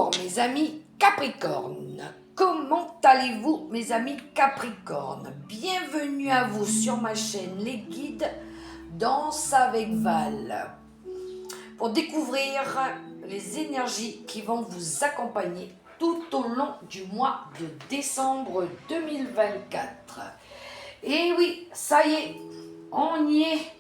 Bonjour mes amis Capricorne, comment allez-vous mes amis Capricorne? Bienvenue à vous sur ma chaîne Les Guides Danse avec Val pour découvrir les énergies qui vont vous accompagner tout au long du mois de décembre 2024. Et oui, ça y est, on y est,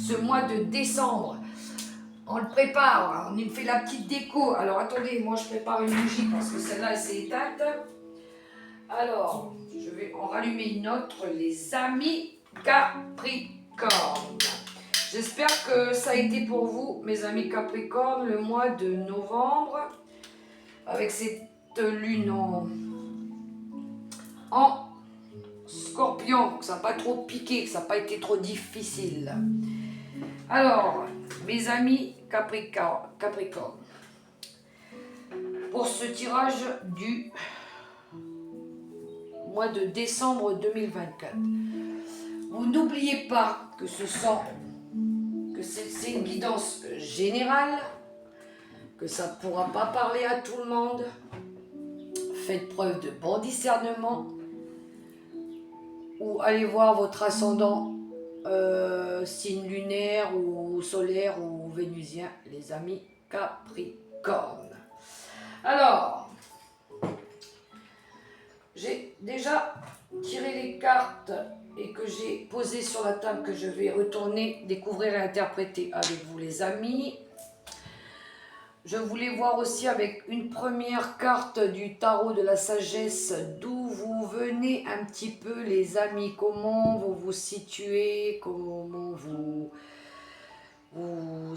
ce mois de décembre. On le prépare, on y fait la petite déco. Alors attendez, moi je prépare une bougie parce que celle-là elle s'est éteinte. Alors, je vais en rallumer une autre, les amis Capricorne. J'espère que ça a été pour vous, mes amis Capricorne, le mois de novembre, avec cette lune en Scorpion, que ça n'a pas trop piqué, que ça n'a pas été trop difficile. Alors, mes amis Capricorne, pour ce tirage du mois de décembre 2024, vous n'oubliez pas que c'est une guidance générale, que ça ne pourra pas parler à tout le monde. Faites preuve de bon discernement ou allez voir votre ascendant signe lunaire ou solaire ou vénusien, les amis Capricorne. Alors, j'ai déjà tiré les cartes et que j'ai posé sur la table, que je vais retourner découvrir et interpréter avec vous les amis. Je voulais voir aussi avec une première carte du tarot de la sagesse d'où vous venez un petit peu les amis, comment vous vous situez, comment vous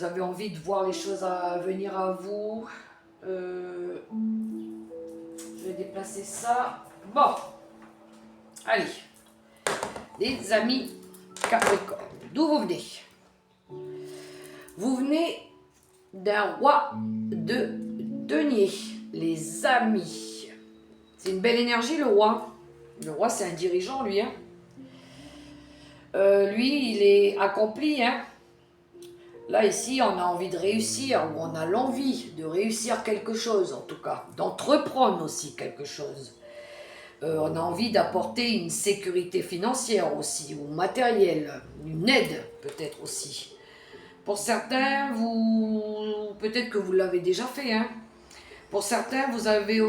avez envie de voir les choses à venir à vous. Je vais déplacer ça. Bon, allez, les amis Capricorne, d'où vous venez? Vous venez d'un roi de denier, les amis. C'est une belle énergie, le roi. Le roi, c'est un dirigeant, lui. Hein. Lui, il est accompli. Hein. Là, ici, on a envie de réussir, ou on a l'envie de réussir quelque chose, en tout cas. D'entreprendre aussi quelque chose. On a envie d'apporter une sécurité financière aussi, ou matérielle. Une aide, peut-être aussi. Pour certains, peut-être que vous l'avez déjà fait. Hein. Pour certains, vous avez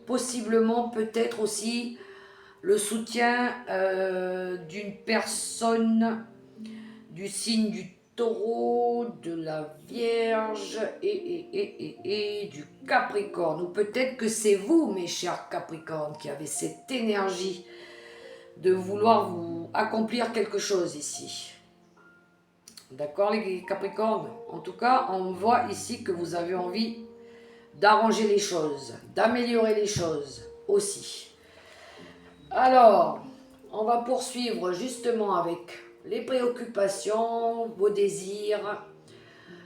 possiblement peut-être aussi le soutien d'une personne du signe du taureau, de la vierge et du capricorne. Ou peut-être que c'est vous, mes chers capricornes, qui avez cette énergie de vouloir vous accomplir quelque chose ici. D'accord les Capricornes? En tout cas, on voit ici que vous avez envie d'arranger les choses, d'améliorer les choses aussi. Alors, on va poursuivre justement avec les préoccupations, vos désirs,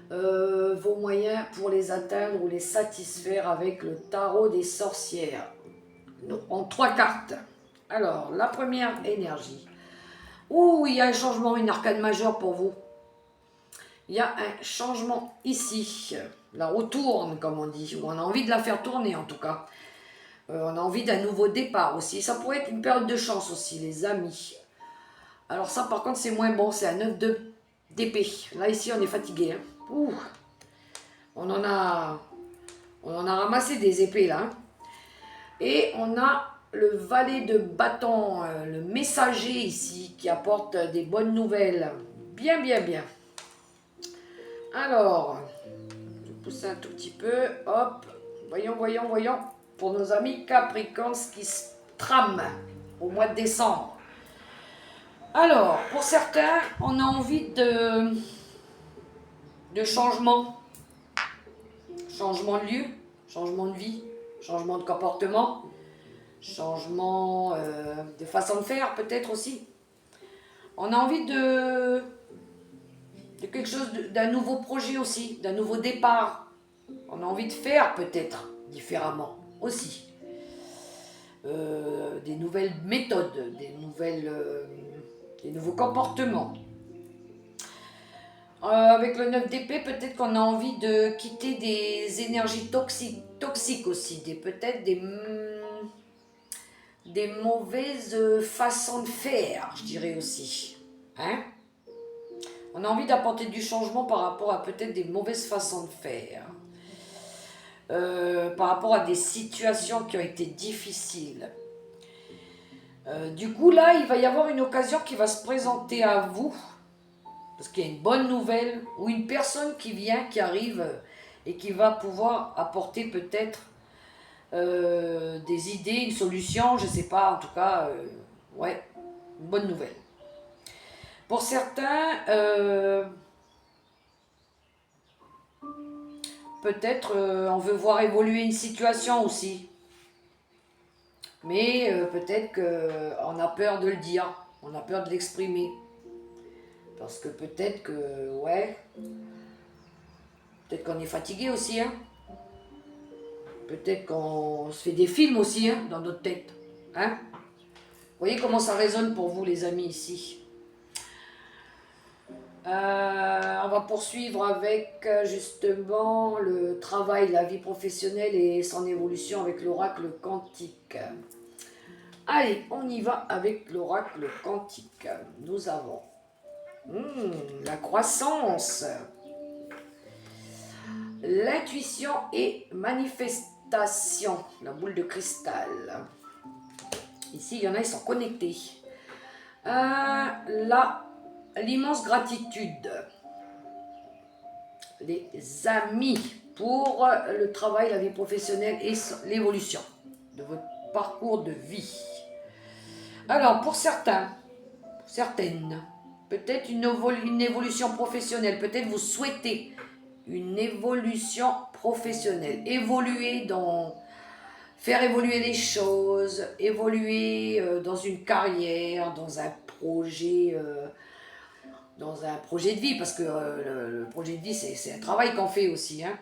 vos moyens pour les atteindre ou les satisfaire avec le tarot des sorcières. En 3 cartes. Alors, la première énergie. Ouh, il y a un changement, une arcane majeure pour vous. Il y a un changement ici. La roue tourne, comme on dit. Ou on a envie de la faire tourner, en tout cas. On a envie d'un nouveau départ aussi. Ça pourrait être une période de chance aussi, les amis. Alors ça, par contre, c'est moins bon. C'est un 9 d'épée. Là, ici, on est fatigué. Hein. Ouh. On en a ramassé des épées, là. Hein. Et on a le valet de bâton, le messager ici, qui apporte des bonnes nouvelles. Bien, bien, bien. Alors, je vais pousser un tout petit peu, hop, voyons, pour nos amis Capricorne, ce qui se trame au mois de décembre. Alors, pour certains, on a envie de changement. Changement de lieu, changement de vie, changement de comportement, changement de façon de faire peut-être aussi. On a envie de quelque chose, d'un nouveau projet aussi, d'un nouveau départ. On a envie de faire peut-être différemment aussi. Des nouvelles méthodes, des nouveaux comportements. Avec le 9 d'épée, peut-être qu'on a envie de quitter des énergies toxiques aussi, peut-être des mauvaises façons de faire, je dirais aussi. Hein? On a envie d'apporter du changement par rapport à peut-être des mauvaises façons de faire. Par rapport à des situations qui ont été difficiles. Du coup, là, il va y avoir une occasion qui va se présenter à vous, parce qu'il y a une bonne nouvelle, ou une personne qui vient, qui arrive, et qui va pouvoir apporter peut-être des idées, une solution, je sais pas, en tout cas, ouais, une bonne nouvelle. Pour certains, peut-être on veut voir évoluer une situation aussi. Mais peut-être qu'on a peur de le dire, on a peur de l'exprimer. Parce que peut-être que, ouais, peut-être qu'on est fatigué aussi, hein. Peut-être qu'on se fait des films aussi, hein, dans notre tête. Hein. Vous voyez comment ça résonne pour vous, les amis, ici. On va poursuivre avec justement le travail, la vie professionnelle et son évolution avec l'oracle quantique. Allez, on y va avec l'oracle quantique. Nous avons la croissance, l'intuition et manifestation, la boule de cristal. Ici, il y en a, ils sont connectés. L'immense gratitude. Les amis pour le travail, la vie professionnelle et l'évolution de votre parcours de vie. Alors, pour certains, certaines, peut-être une évolution professionnelle, peut-être vous souhaitez une évolution professionnelle, faire évoluer les choses, évoluer dans une carrière, dans un projet de vie, parce que le projet de vie, c'est un travail qu'on fait aussi. Hein.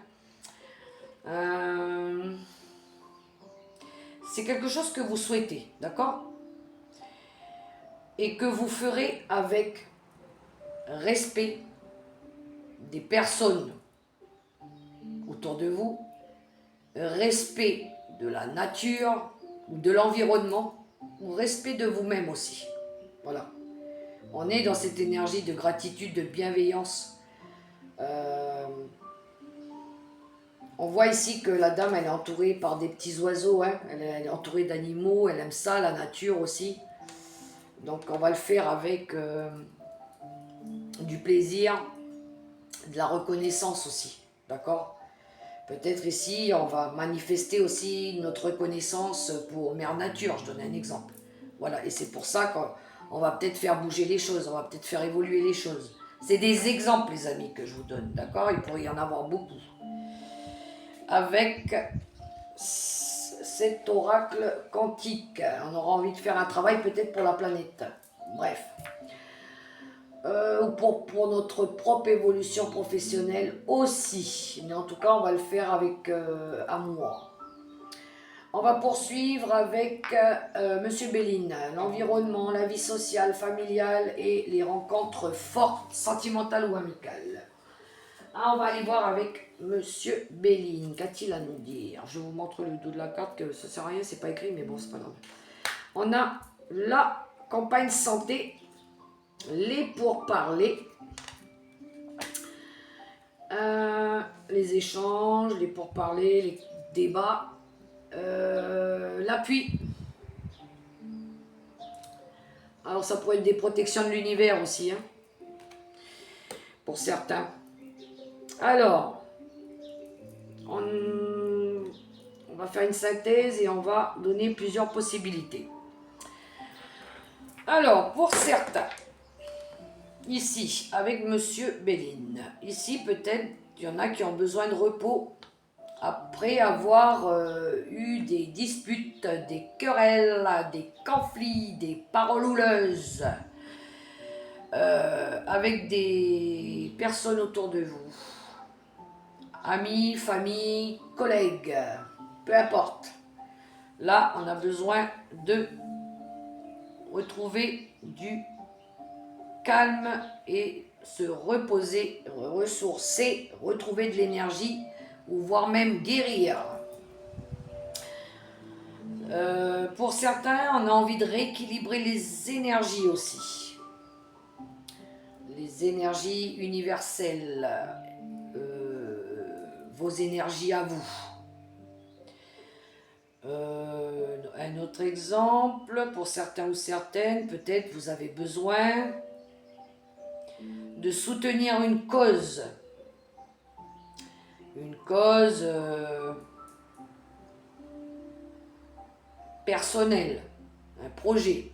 C'est quelque chose que vous souhaitez, d'accord? Et que vous ferez avec respect des personnes autour de vous, respect de la nature ou de l'environnement, ou respect de vous-même aussi. Voilà. On est dans cette énergie de gratitude, de bienveillance. On voit ici que la dame, elle est entourée par des petits oiseaux, hein. Elle est entourée d'animaux, elle aime ça, la nature aussi. Donc on va le faire avec du plaisir, de la reconnaissance aussi, d'accord? Peut-être ici, on va manifester aussi notre reconnaissance pour Mère Nature, je donne un exemple. Voilà, et c'est pour ça qu'on va peut-être faire bouger les choses, on va peut-être faire évoluer les choses. C'est des exemples, les amis, que je vous donne, d'accord? Il pourrait y en avoir beaucoup. Avec cet oracle quantique, on aura envie de faire un travail peut-être pour la planète. Bref. Ou pour notre propre évolution professionnelle aussi. Mais en tout cas, on va le faire avec amour. On va poursuivre avec Monsieur Béline, l'environnement, la vie sociale, familiale et les rencontres fortes, sentimentales ou amicales. On va aller voir avec Monsieur Béline. Qu'a-t-il à nous dire? Je vous montre le dos de la carte, que ça sert à rien, c'est pas écrit, mais bon, c'est pas grave. On a la campagne santé, les pourparlers, les échanges, les pourparlers, les débats, l'appui. Alors ça pourrait être des protections de l'univers aussi, hein, pour certains. Alors, on va faire une synthèse et on va donner plusieurs possibilités. Alors, pour certains, ici, avec Monsieur Béline, ici peut-être il y en a qui ont besoin de repos après avoir eu des disputes, des querelles, des conflits, des paroles houleuses avec des personnes autour de vous, amis, famille, collègues, peu importe. Là, on a besoin de retrouver du calme et se reposer, ressourcer, retrouver de l'énergie ou voire même guérir. Pour certains, on a envie de rééquilibrer les énergies aussi. Les énergies universelles, vos énergies à vous. Un autre exemple, pour certains ou certaines, peut-être vous avez besoin de soutenir une cause. Une cause personnelle, un projet,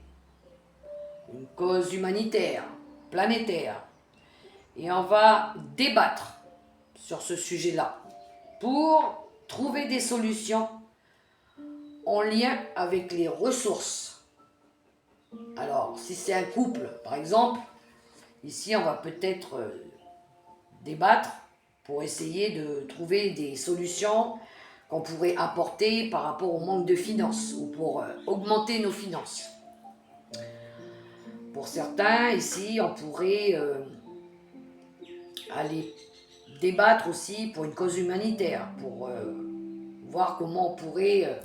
une cause humanitaire, planétaire. Et on va débattre sur ce sujet-là pour trouver des solutions en lien avec les ressources. Alors, si c'est un couple, par exemple, ici on va peut-être débattre pour essayer de trouver des solutions qu'on pourrait apporter par rapport au manque de finances ou pour augmenter nos finances. Pour certains, ici, on pourrait aller débattre aussi pour une cause humanitaire, pour voir comment on pourrait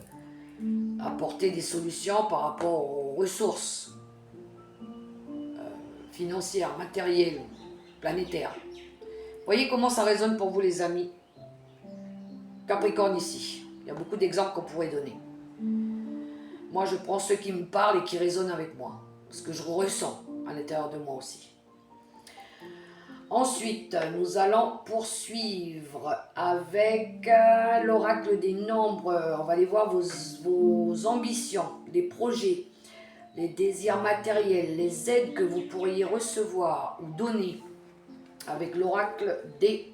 apporter des solutions par rapport aux ressources financières, matérielles, planétaires. Voyez comment ça résonne pour vous les amis. Capricorne ici, il y a beaucoup d'exemples qu'on pourrait donner. Moi je prends ceux qui me parlent et qui résonnent avec moi, ce que je ressens à l'intérieur de moi aussi. Ensuite, nous allons poursuivre avec l'oracle des nombres. On va aller voir vos ambitions, les projets, les désirs matériels, les aides que vous pourriez recevoir ou donner avec l'oracle des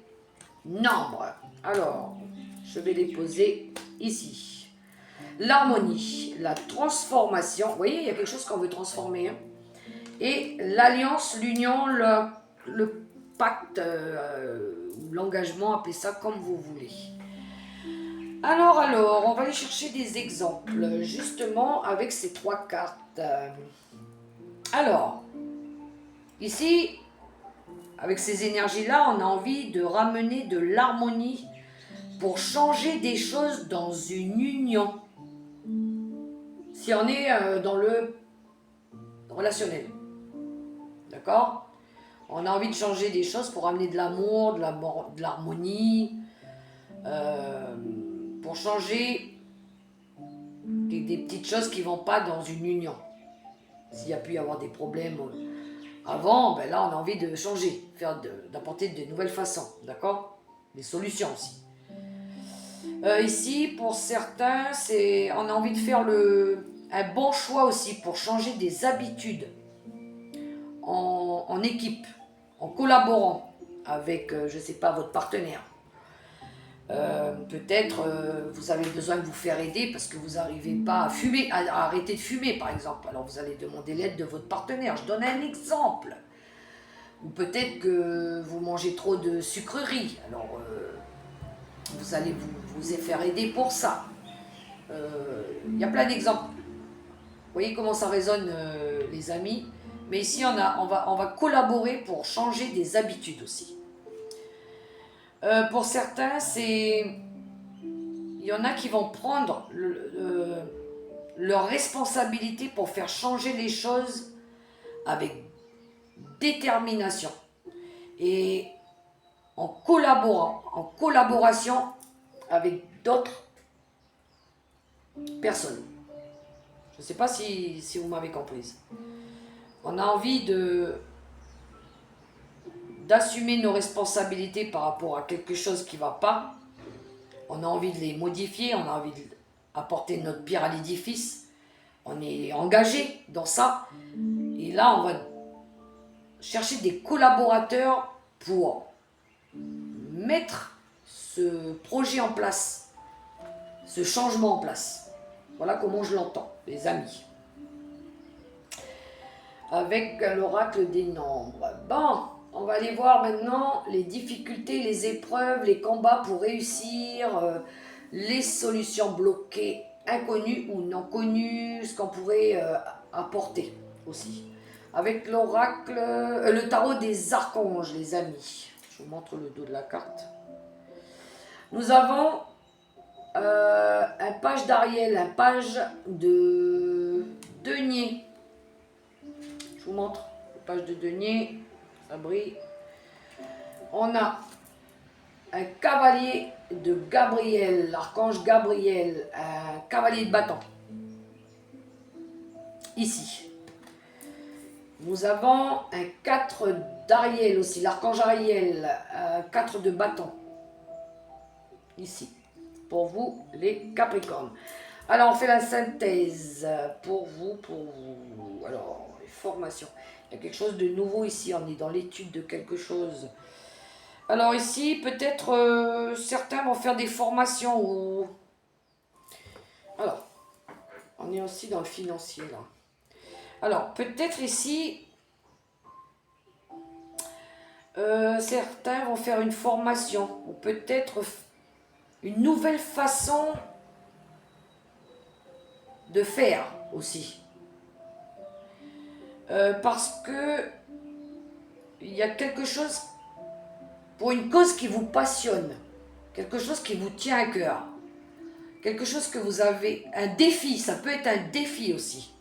nombres. Alors, je vais les poser ici. L'harmonie, la transformation. Vous voyez, il y a quelque chose qu'on veut transformer. Hein. Et l'alliance, l'union, le pacte ou l'engagement, appelez ça comme vous voulez. Alors, on va aller chercher des exemples, justement, avec ces 3 cartes. Alors, ici, avec ces énergies-là, on a envie de ramener de l'harmonie pour changer des choses dans une union. Si on est dans le relationnel. D'accord ? On a envie de changer des choses pour amener de l'amour, de l'harmonie, pour changer des petites choses qui ne vont pas dans une union. S'il y a pu y avoir des problèmes avant, ben là on a envie de changer, d'apporter de nouvelles façons, d'accord ? Des solutions aussi. Ici, pour certains, on a envie de faire un bon choix aussi pour changer des habitudes en équipe, en collaborant avec, je ne sais pas, votre partenaire. Peut-être vous avez besoin de vous faire aider parce que vous n'arrivez pas à fumer, à arrêter de fumer par exemple. Alors vous allez demander l'aide de votre partenaire. Je donne un exemple. Ou peut-être que vous mangez trop de sucreries. Alors vous allez vous faire aider pour ça. Il y a plein d'exemples. Vous voyez comment ça résonne les amis. Mais ici on va collaborer pour changer des habitudes aussi. Pour certains, il y en a qui vont prendre leur responsabilité pour faire changer les choses avec détermination et en collaboration avec d'autres personnes. Je ne sais pas si vous m'avez comprise. On a envie d'assumer nos responsabilités par rapport à quelque chose qui ne va pas. On a envie de les modifier, on a envie d'apporter notre pierre à l'édifice. On est engagé dans ça. Et là, on va chercher des collaborateurs pour mettre ce projet en place, ce changement en place. Voilà comment je l'entends, les amis. Avec l'oracle des nombres. Bon, on va aller voir maintenant les difficultés, les épreuves, les combats pour réussir, les solutions bloquées, inconnues ou non connues, ce qu'on pourrait apporter aussi. avec l'oracle, le tarot des archanges, les amis. Je vous montre le dos de la carte. Nous avons un page d'Ariel, un page de denier. Je vous montre le page de denier, ça brille. On a un cavalier de Gabriel, l'archange Gabriel, un cavalier de bâton. Ici. Nous avons un 4 d'Ariel aussi, l'archange Ariel, 4 de bâton. Ici. Pour vous, les Capricornes. Alors, on fait la synthèse pour vous. Alors, les formations. Il y a quelque chose de nouveau ici. On est dans l'étude de quelque chose. Alors ici, peut-être certains vont faire des formations. Ou... Alors, on est aussi dans le financier là. Alors, peut-être ici, certains vont faire une formation. Ou peut-être une nouvelle façon de faire aussi. Parce que il y a quelque chose pour une cause qui vous passionne, quelque chose qui vous tient à cœur, quelque chose que vous avez, un défi, ça peut être un défi aussi.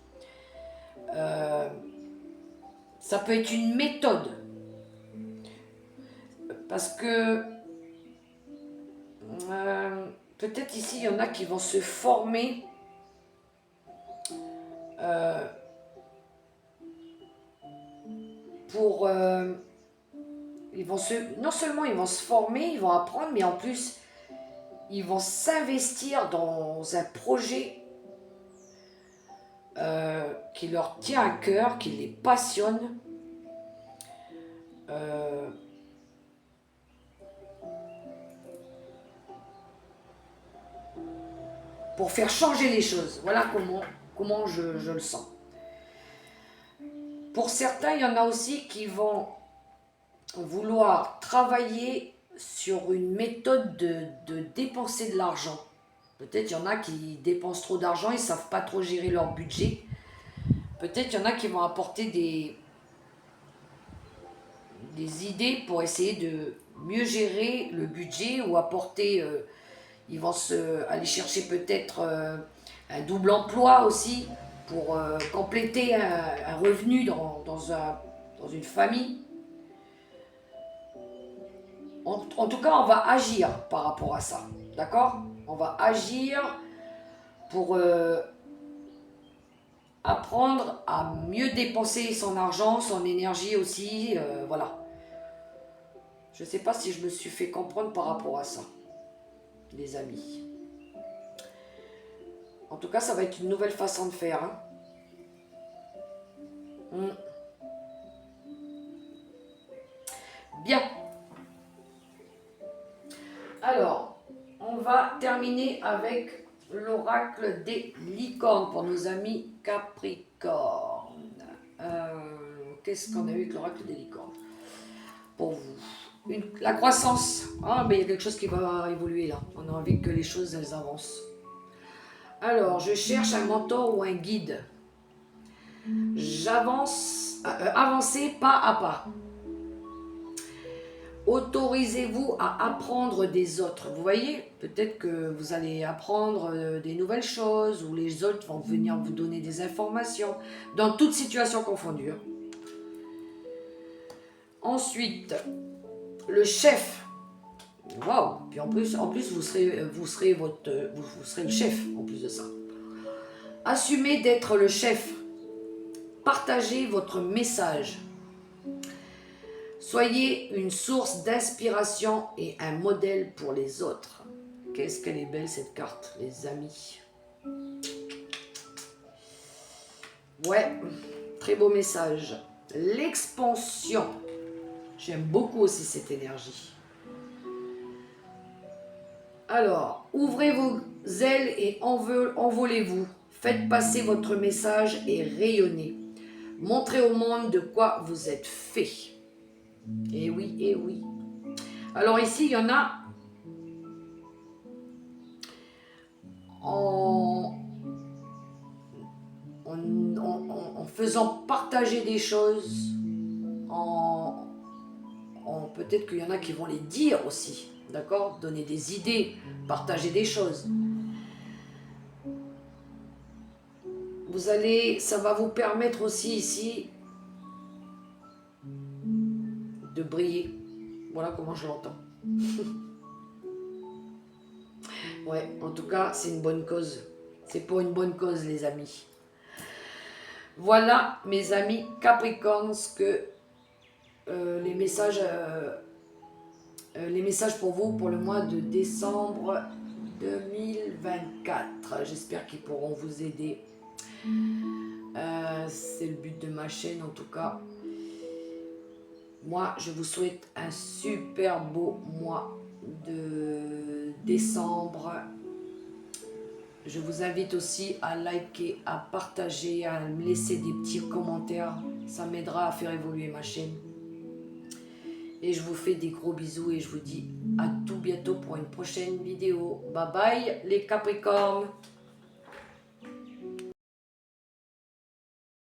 Ça peut être une méthode. Parce que peut-être ici, il y en a qui vont se former pour... non seulement ils vont se former, ils vont apprendre, mais en plus, ils vont s'investir dans un projet qui leur tient à cœur, qui les passionne. Pour faire changer les choses. Voilà comment je le sens. Pour certains, il y en a aussi qui vont vouloir travailler sur une méthode de dépenser de l'argent. Peut-être il y en a qui dépensent trop d'argent, ils ne savent pas trop gérer leur budget. Peut-être il y en a qui vont apporter des idées pour essayer de mieux gérer le budget ou apporter... ils vont aller chercher peut-être un double emploi aussi pour compléter un revenu dans une famille. En tout cas, on va agir par rapport à ça. D'accord? On va agir pour apprendre à mieux dépenser son argent, son énergie aussi. Voilà. Je ne sais pas si je me suis fait comprendre par rapport à ça, les amis. En tout cas, ça va être une nouvelle façon de faire. Hein. Bien. Alors, on va terminer avec l'oracle des licornes pour nos amis Capricorne. Qu'est-ce qu'on a eu avec l'oracle des licornes pour vous? La croissance. Ah, mais il y a quelque chose qui va évoluer là. On a envie que les choses elles avancent. Alors, je cherche un mentor ou un guide. Avancez pas à pas. Autorisez-vous à apprendre des autres. Vous voyez, peut-être que vous allez apprendre des nouvelles choses ou les autres vont venir vous donner des informations dans toute situation confondue. Ensuite, le chef. Waouh! Puis en plus vous serez le chef en plus de ça. Assumez d'être le chef. Partagez votre message. Soyez une source d'inspiration et un modèle pour les autres. Qu'est-ce qu'elle est belle cette carte, les amis. Ouais, très beau message. L'expansion. J'aime beaucoup aussi cette énergie. Alors, ouvrez vos ailes et envolez-vous. Faites passer votre message et rayonnez. Montrez au monde de quoi vous êtes fait. Eh oui, eh oui. Alors ici, il y en a... On en faisant partager des choses, peut-être qu'il y en a qui vont les dire aussi, d'accord? Donner des idées, partager des choses. Ça va vous permettre aussi ici de briller. Voilà comment je l'entends. Ouais, en tout cas, c'est une bonne cause. C'est pour une bonne cause, les amis. Voilà, mes amis Capricornes, que les messages pour vous pour le mois de décembre 2024. J'espère qu'ils pourront vous aider. C'est le but de ma chaîne, en tout cas. Moi, je vous souhaite un super beau mois de décembre. Je vous invite aussi à liker, à partager, à me laisser des petits commentaires. Ça m'aidera à faire évoluer ma chaîne. Et je vous fais des gros bisous et je vous dis à tout bientôt pour une prochaine vidéo. Bye bye les Capricornes!